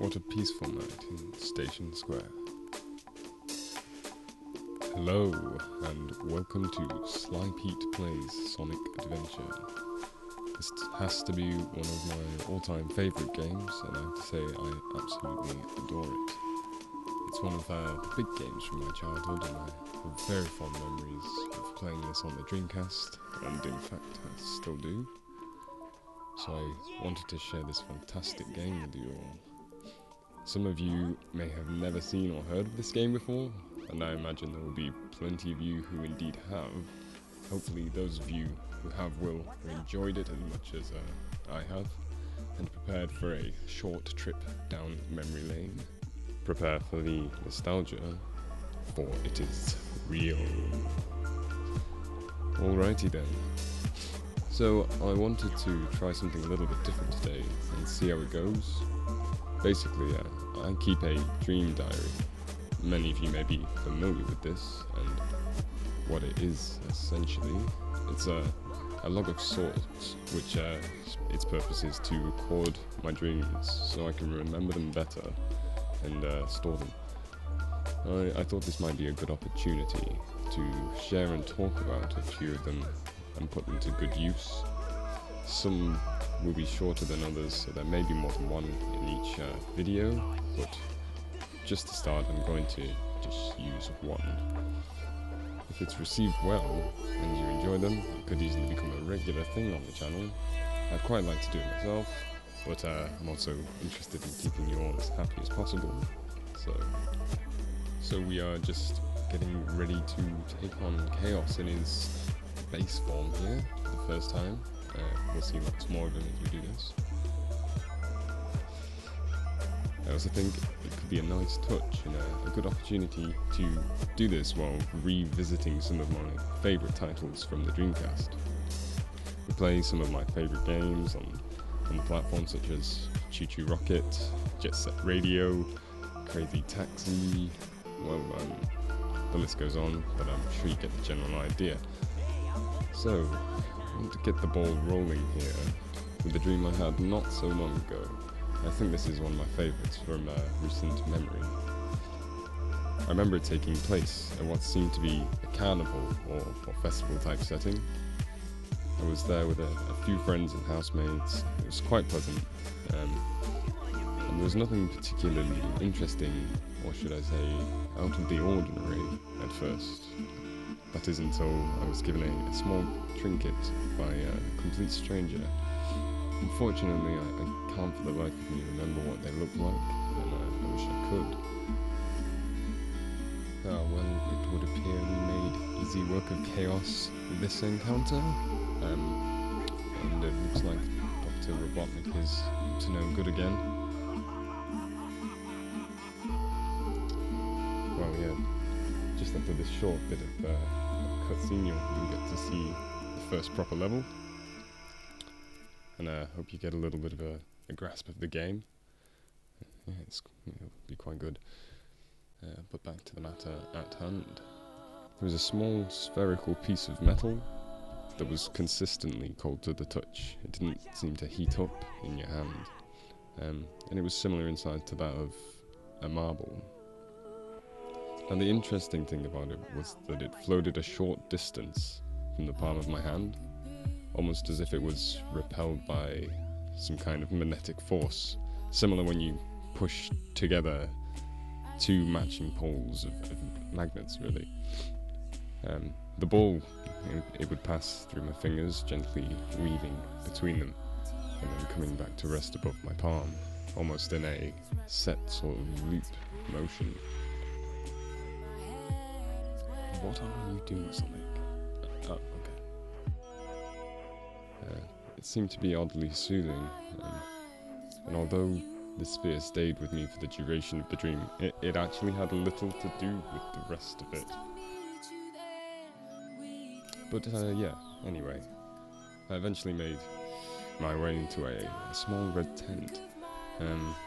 What a peaceful night in Station Square. Hello, and welcome to SlyPete Plays Sonic Adventure. This has to be one of my all-time favourite games, and I have to say I absolutely adore it. It's one of the big games from my childhood, and I have very fond memories of playing this on the Dreamcast, and in fact I still do. So I wanted to share this fantastic game with you all. Some of you may have never seen or heard of this game before, and I imagine there will be plenty of you who indeed have. Hopefully those of you who have will have enjoyed it as much as I have, and prepared for a short trip down memory lane. Prepare for the nostalgia, for it is real. Alrighty then. So I wanted to try something a little bit different today and see how it goes. Basically, I keep a dream diary. Many of you may be familiar with this, and what it is, essentially, it's a log of sorts, which its purpose is to record my dreams so I can remember them better and store them. I thought this might be a good opportunity to share and talk about a few of them and put them to good use. Some will be shorter than others, so there may be more than one in each video, but just to start I'm going to just use one. If it's received well and you enjoy them, it could easily become a regular thing on the channel. I'd quite like to do it myself, but I'm also interested in keeping you all as happy as possible. So we are just getting ready to take on Chaos in his base form here for the first time. We'll see lots more of him as we do this. I also think it could be a nice touch and a good opportunity to do this while revisiting some of my favourite titles from the Dreamcast. We play some of my favourite games on the platform, such as Choo Choo Rocket, Jet Set Radio, Crazy Taxi, well, the list goes on, but I'm sure you get the general idea. So, I want to get the ball rolling here with a dream I had not so long ago. I think this is one of my favourites from recent memory. I remember it taking place at what seemed to be a carnival or festival type setting. I was there with a few friends and housemates. It was quite pleasant, and there was nothing particularly interesting, or should I say, out of the ordinary at first. That is until I was given a small trinket by a complete stranger. Unfortunately, I can't for the life of me remember what they looked like, and I wish I could. Well, it would appear we made easy work of Chaos with this encounter, and it looks like Dr. Robotnik is to no good again. Well, yeah, just after this short bit of cutscene, you'll get to see the first proper level, and I hope you get a little bit of a grasp of the game. Yeah, it'll be quite good. But back to the matter at hand. There was a small spherical piece of metal that was consistently cold to the touch. It didn't seem to heat up in your hand, and it was similar inside to that of a marble. And the interesting thing about it was that it floated a short distance from the palm of my hand, almost as if it was repelled by some kind of magnetic force, similar when you push together two matching poles of magnets, really. The ball, it would pass through my fingers, gently weaving between them, and then coming back to rest above my palm, almost in a set sort of loop motion. What are you doing, Sonic? Oh, okay. It seemed to be oddly soothing, and although the sphere stayed with me for the duration of the dream, it actually had little to do with the rest of it. But yeah, anyway, I eventually made my way into a small red tent,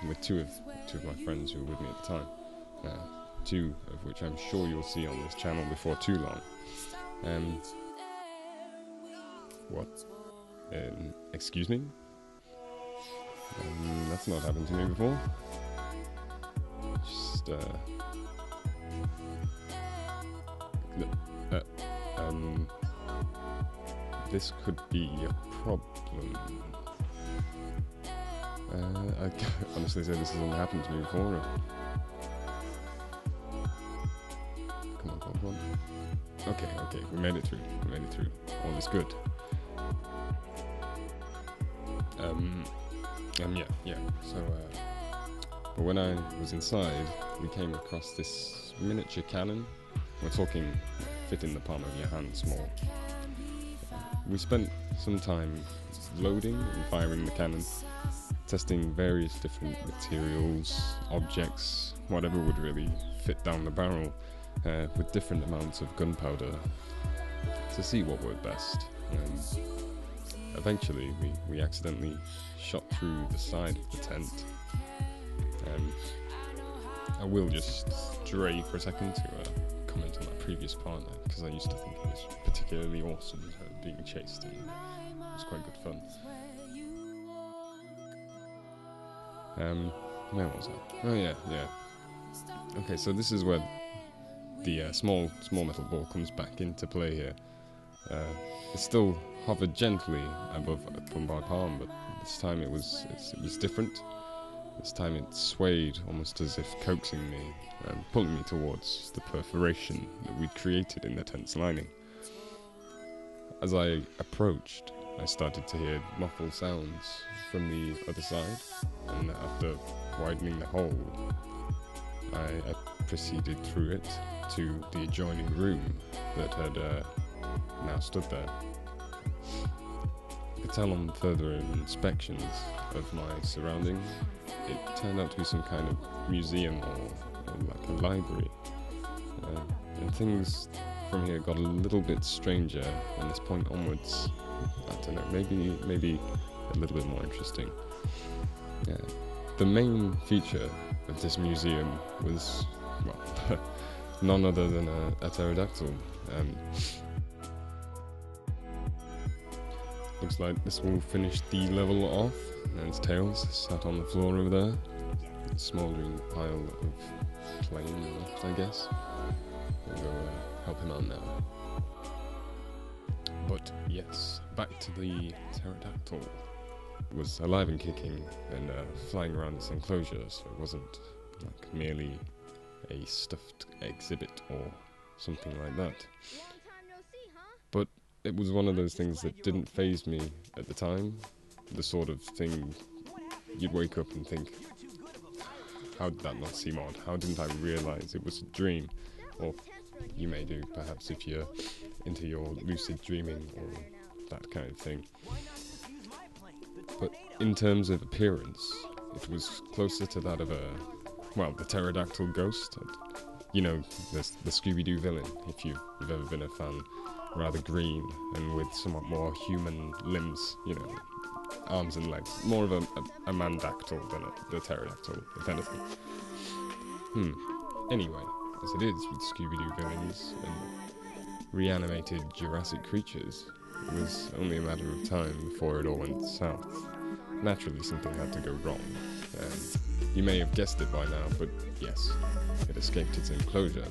with two of my friends who were with me at the time. Two of which I'm sure you'll see on this channel before too long. What? Excuse me? That's not happened to me before. just this could be a problem. I honestly say this hasn't happened to me before. Come on, come on. Okay, we made it through. All is good. Yeah. So, but when I was inside, we came across this miniature cannon. We're talking fit in the palm of your hand small. We spent some time loading and firing the cannon, testing various different materials, objects, whatever would really fit down the barrel, with different amounts of gunpowder to see what worked best. Eventually we accidentally shot through the side of the tent. I will just stray for a second to comment on that previous part, because I used to think it was particularly awesome being chased, and it was quite good fun. Where was I? Oh yeah. Okay, so this is where the small metal ball comes back into play here. It still hovered gently above my palm, but this time it was different. This time it swayed almost as if coaxing me and pulling me towards the perforation that we'd created in the tent's lining. As I approached, I started to hear muffled sounds from the other side, and after widening the hole, I proceeded through it to the adjoining room that had now stood there. I could tell on further inspections of my surroundings, it turned out to be some kind of museum or like a library. And things from here got a little bit stranger from this point onwards. I don't know, maybe a little bit more interesting. The main feature of this museum was, well, none other than a pterodactyl. Looks like this will finish the level off, and its tails sat on the floor over there. A smouldering pile of plain left, I guess. We'll go help him out now. But yes, back to the pterodactyl. It was alive and kicking and flying around its enclosure, so it wasn't like merely a stuffed exhibit or something like that. But it was one of those things that didn't faze me at the time. The sort of thing you'd wake up and think, how did that not seem odd? How didn't I realise it was a dream? Or you may do, perhaps, if you're into your lucid dreaming or that kind of thing. But in terms of appearance, it was closer to that of the pterodactyl ghost. You know, the Scooby-Doo villain, if you've ever been a fan. Rather green and with somewhat more human limbs, you know, arms and legs. More of a mandactyl than the pterodactyl, if anything. Anyway, as it is with Scooby-Doo villains and reanimated Jurassic creatures, it was only a matter of time before it all went south. Naturally, something had to go wrong, and you may have guessed it by now, but yes, it escaped its enclosure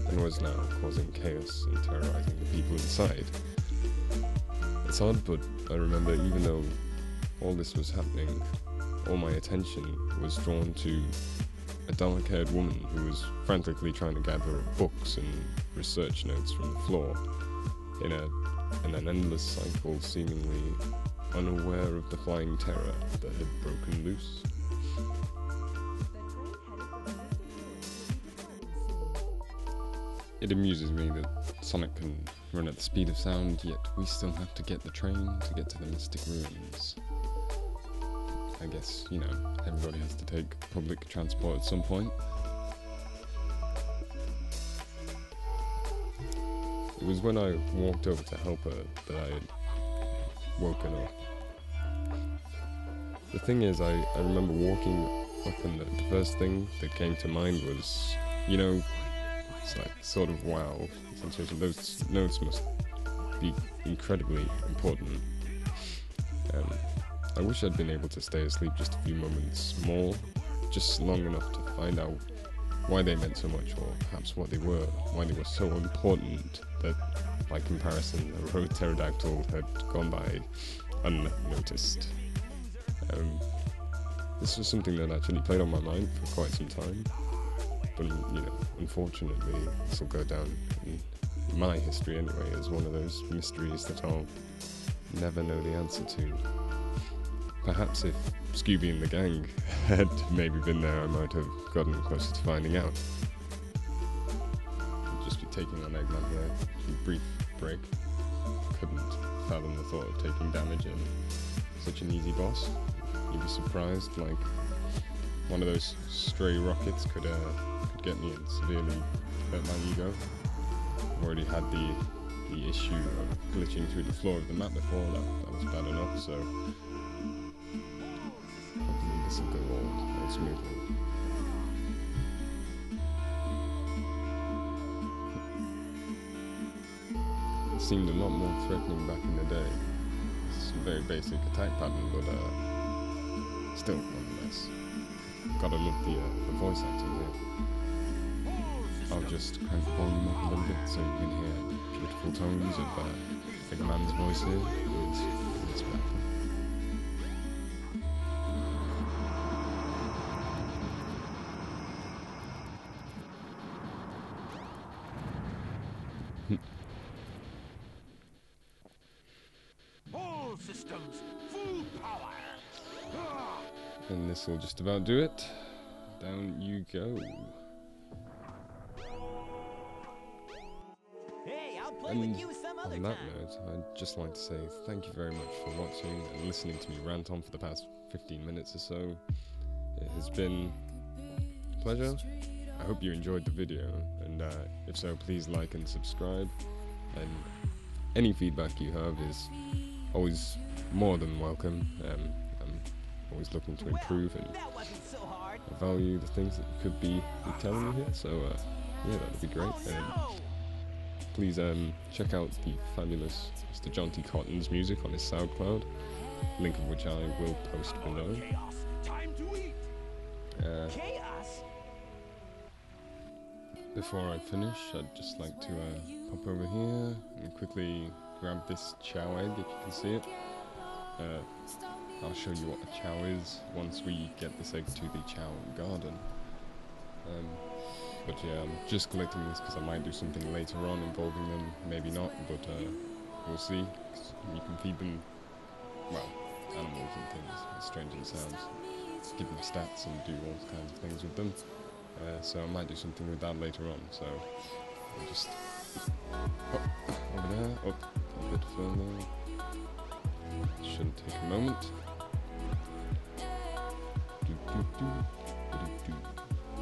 and was now causing chaos and terrorizing the people inside. It's odd, but I remember even though all this was happening, all my attention was drawn to a dark-haired woman who was frantically trying to gather up books and research notes from the floor in an endless cycle, seemingly unaware of the flying terror that had broken loose. It amuses me that Sonic can run at the speed of sound, yet we still have to get the train to get to the Mystic Ruins. I guess, you know, everybody has to take public transport at some point. It was when I walked over to help her that I had woken up. The thing is, I remember walking up and the first thing that came to mind was, you know, it's like sort of wow sensation. Those notes must be incredibly important. I wish I'd been able to stay asleep just a few moments more, just long enough to find out why they meant so much, or perhaps what they were, why they were so important that, by comparison, a road pterodactyl had gone by unnoticed. This was something that actually played on my mind for quite some time, but unfortunately, this will go down in my history anyway as one of those mysteries that I'll never know the answer to. Perhaps if Scooby and the gang had maybe been there, I might have gotten closer to finding out. I'd just be taking on Eggman here. A brief break. Couldn't fathom the thought of taking damage in such an easy boss. You'd be surprised, like one of those stray rockets could get me and severely hurt my ego. I've already had the issue of glitching through the floor of the map before, that was bad enough, so hopefully this will go all smoothly. It seemed a lot more threatening back in the day. It's a very basic attack pattern, but still, nonetheless. Gotta love the voice acting here. I'll just crank the volume up a little bit so you can hear beautiful tones of Eggman's voice here. It's better. All systems, full power. And this will just about do it. Down you go. Hey, I'll play And with you some other on that time. note, I'd just like to say thank you very much for watching and listening to me rant on for the past 15 minutes or so. It has been a pleasure. I hope you enjoyed the video, and if so, please like and subscribe. And any feedback you have is always more than welcome. I'm always looking to improve, and That wasn't so hard. I value the things that you could be telling me here, so yeah, that would be great. Please check out the fabulous Mr Jonty Cotton's music on his SoundCloud, link of which I will post below. Chaos, time to eat. Chaos? Before I finish, I'd just like to pop over here and quickly grab this chow egg, if you can see it. I'll show you what a chow is once we get this egg to the chow garden. But yeah, I'm just collecting this because I might do something later on involving them, maybe not, but we'll see. You can feed them, well, animals and things, as strange as it sounds. Give them stats and do all kinds of things with them. So I might do something with that later on, so I'll just over there, up a bit further. Shouldn't take a moment.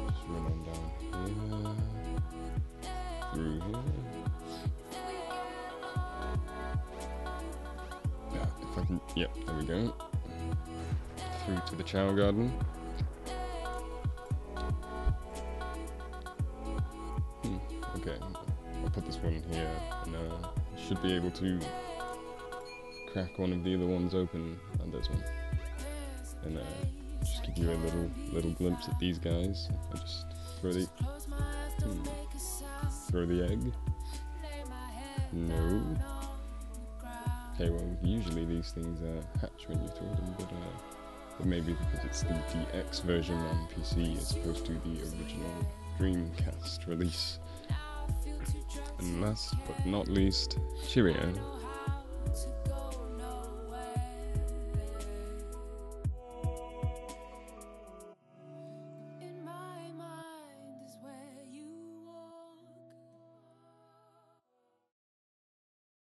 Just run on down here, through here. Yeah, if I can, yep, there we go. Through to the chow garden. Okay, I'll put this one here, and should be able to crack one of the other ones open, and there's one. And just give you a little glimpse at these guys. I just throw the egg. No. Okay, well, usually these things hatch when you throw them, but maybe because it's the DX version on PC as opposed to the original Dreamcast release. And last but not least, cheerio.